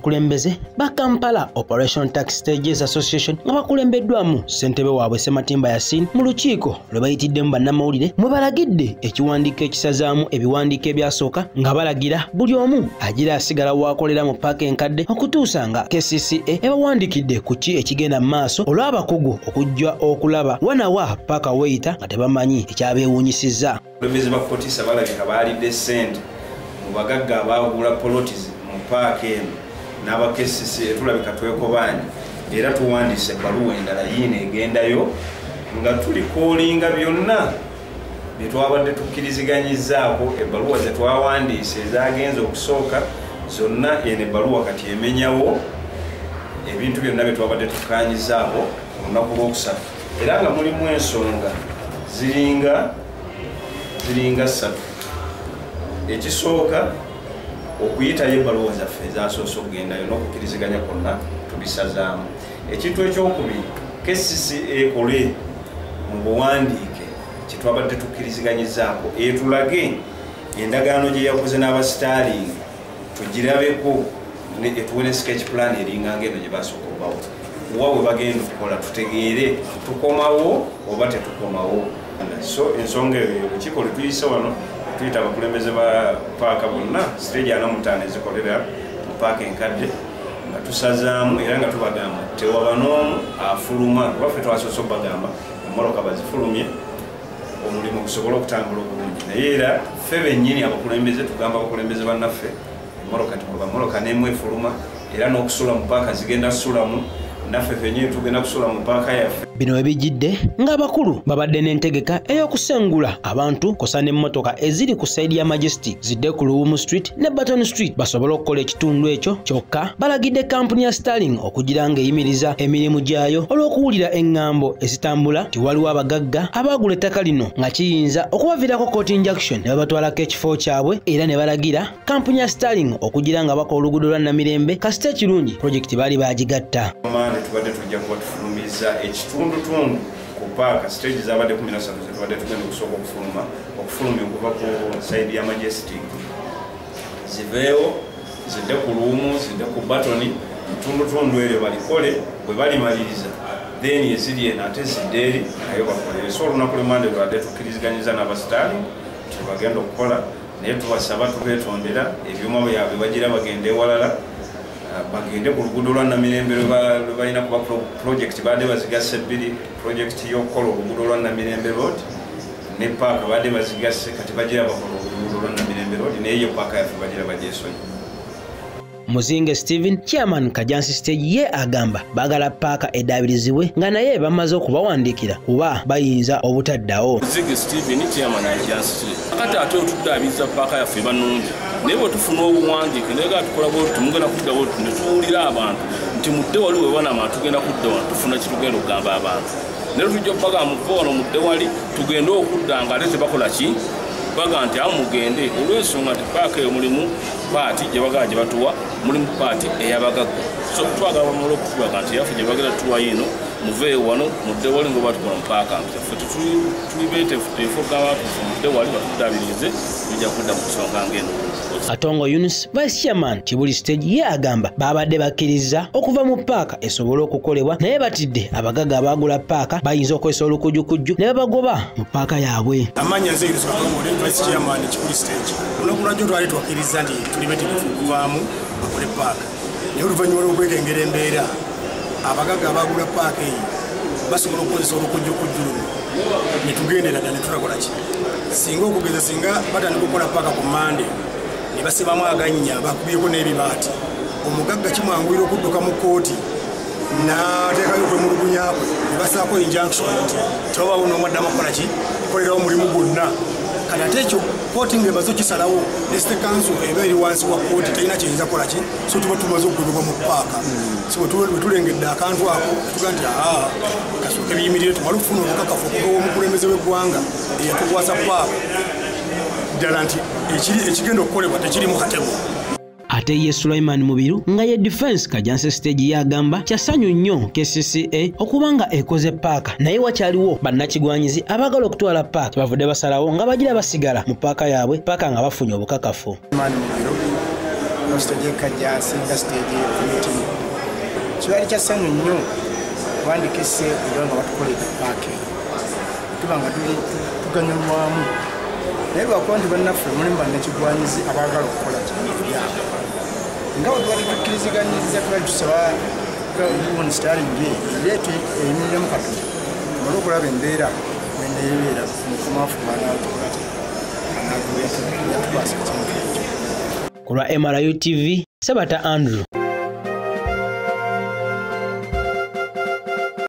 abakulembeze ba Kampala Operation Tax Stages Association nga bakulembeddwamu ssentebe waabwe Ssematimba Yasin mu lukiiko lwe bayitiddemu bannamawulire mwe balagidde ekiwandiiko ekisazaamu ebiwandiiko ebyasooka nga balagira buli omu agira asigala waakolera mu paaka enkadde okutuusa nga KCCA ebawandikidde ku ki ekigenda mu maaso olw'abakugu okujja okulaba wanawa paaka weyita nga tebamanyi ekyabeewuunyisizza. Abakulembeze ba Kotisa balabika baalidde ssente mu bagagga abaagula polotis mu paaka eno n'aba KCCA tulabika twekobanye era tuwandiise ebbaluwa endala yiino egendayo nga tulikoolinga byonna bye twabadde tukkiriziganyizaako ebbaluwa ze twawandiise ezagenza okusooka zonna eno ebbaluwa kati emenyawo ebintu byonna bye twabadde tukkaanyizaako ku lunaku lwokusatu era nga mulimu ensonga ziringa 3. Ekisooka okuyitayo ebbaluwa zaffe ezasoose okugendayo n'okukkiriziganya kwonna tubisazaamu. Ekintu ekyokubiri KCCA ekole mu buwandiike kye twabadde tukkiriziganyizaako etulage endagaano gye yakoze n'abasitaalingi tugirabeko etuwe ne sketch plan eringa ngeno gye basooka obawo wa bwe bagenda okukola tutegeere tukomawo oba tetukomawo. So ensonga eyo olukiiko lwe tuyise wano tuyita abakulembeze ba paaka bonna siteegi 45 ezikolera mu paaka enkadde nga tusazaamu era nga tubagamba tewaba n'omu afuluma baffe twasoose okubagamba emmoloka bazifulumye omulimu gusobole okutambula obulungi naye era ffe bennyini abakulembeze tugamba abakulembeze bannaffe emmoloka tikuba mmoloka n'emu efuluma era n'okusula mu paaka zigenda kusulamu naffe fennyini tugenda kusula mu paaka yaffe. Bino ebijjidde ng'abakulu babadde n'entegeka ey'okusengula abantu kosa n'emmotoka eziri ku sayidi ya Majestic zidde ku Luwumu Street ne Button Street basobole okukola ekitundu ekyo kyokka balagidde kampuni ya Starling okugira ng'eyimiriza emirimu gyayo olw'okuwulira eŋŋambo ezitambula ti waliwo abagagga abaagula ettaka lino nga kiyinza okubaviirako court injunction ne babatwalako ekifo kyabwe era ne balagira kampuni ya Starling okugira nga bakola oluguudo lwa Namirembe kasita ekirungi projekiti baali baagigatta. Tubadde tujja kuba tufulumiza ekitundutundu ku paaka stage zabadde 13 tubadde tugenda okusooka okufulumya okuva ku sayidi ya Majestic ziveewo zidde ku Luwumu zidde ku Batoni tundutundu eryo balikole bwe balimaliriza then eziri eno ate zidde eri nayo bakolere. So olunaku lw'Mande lwabadde tukkiriziganyiza n'abasitaali tebagenda okukola naye tubasaba tubeetondera ebyuma byabwe bagira bagende ewalala bagende ku luguudo lwa Namirembe lwe balina kuba project badde bazigase bbiri project y'okukola oluguudo lwa Namirembe Road ne paaka badde bazigase kati bagira bakola oluguudo lwa Namirembe Road naye yo paaka yaffe bagira bagyesonyi. Muzinge Steven chairman Kajansi Stage ye agamba bagala paaka edaabirizibwe nga naye bamaze okubawandiikira kuba bayinza obutaddawo. Muzinge Steven chairman Kajansi Stage akati ate otudaabiriza paaka yaffe banungi naye bwe tufuna obuwandiike naye nga tukola bwe tumugenda kuddawo ne tuwulira abantu nti mudde wali we banama tugenda kudda wano tufuna kitugenda okugamba abantu naye tujja okubaga muve wano mudde wali tugende okudda nga ate tebakola ki baga nti awo mugende olw'ensonga nti paaka eyo mulimu paati gye bagaa gye batuwa mulimu paati ey'abagagga so twagala bamala okutubaga nti yaffe gye bagenda tuwa yino muveeyo wano mudde wali nga batukola mu paaka ffe tulibeetefu gamba mudde wali batudaabirize bijja kudda mu nsonga ng'eno. Atongo Yunus Vice Chairman Kibuli Stage ye agamba babadde bakkiriza okuva mu paaka esobole okukolebwa naye batidde abagagga abaagula paaka bayinza okwesa olukujjukujju ne babagoba mu paaka yaabwe. Amanya nzeeyirizwa Atongo Vice Chairman Kibuli Stage olunaku lwajjo twali twakkiriza nti tuli betegefu okuvaamu bakole paaka naye oluvannyuma lw'okwekengera embeera abagagga abaagula paaka eyo basobola okukozesa olukujjukujju luno ne tugendera ddala ne tulakola ki singa okugeza singa batandika okukola paaka ku Mande ne basibamu agannya bakubyeko n'ebibaati omugagga kimwanguyira okudduka mu kooti n'ateekayo okwemulugunyakwe ne basaako injunction nti tebabaawo n'omwaddamu okukola ki kukolerawo omulimu gwonna kati ate ekyo kooti ng'emaze okisalawo ne State Council eba eri wansi wa kooti talina kyeyinza kukola ki so tuba tumaze okugobebwa mu paaka so bwe tulengedde akantu ako tuga nti kasooke biyimirire tumale okufuna obukakafu okuva omukulembeze w'eggwanga eyatukwasa paaka ddala nti ekigenda okukolebwa tekiri mu katego. Ate ye Sulaiman Mubiru nga ye Defense Kajansi Stage yagamba kyasanyu nnyo KCCA okubanga ekoze paaka naye wakyaliwo bannakigwanyizi abagala okutwala paaka bavudde basalawo nga bagira basigala mu paaka yaabwe paaka nga bafunye obukakafu. no stage kajja singa stage meeting kibaali kya ssanyu nnyo wandikise nga batukolera paake tubanga tuganyulwamu naye lwakuba nti bannaffe mulimu bannakigwanyizi abaagala okukola ebyabwe nga bwe tubali tukkiriziganyiriza tubali tusaba munisitalingi ireete emiremu katono tumale okulaba embeera neneebeera mukomaafu banatukolate anaguyatukwasa ekintu ekyo. Ku lwa MRU TV, Sabata Andrew.